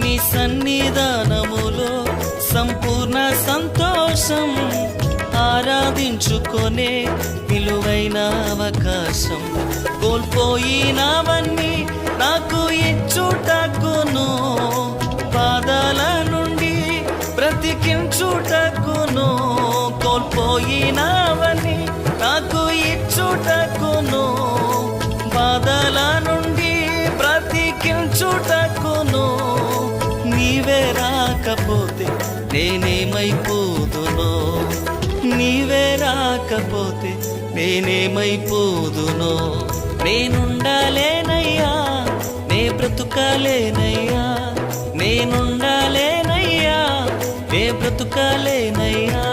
నీ సన్నిధానములో సంపూర్ణ సంతోషం, ఆరాధించుకొనే విలువైన అవకాశం. కోల్పోయినవన్నీ నాకు ఇచ్చుటకును, బాధల నుండి బ్రతికించుటకును. కోల్పోయినవన్నీ నాకు ఇచ్చుటకును, బాధల నుండి బ్రతికించుటకును. నీవే రాకపోతే నేనేమైపోదునో, నీవే రాకపోతే నేనేమైపోదునో. నేనుండాలేనయ్యా, నే బ్రతుకాలేనయ్యా, నేనుండాలేనయ్యా, నే బ్రతుకాలేనయ్యా.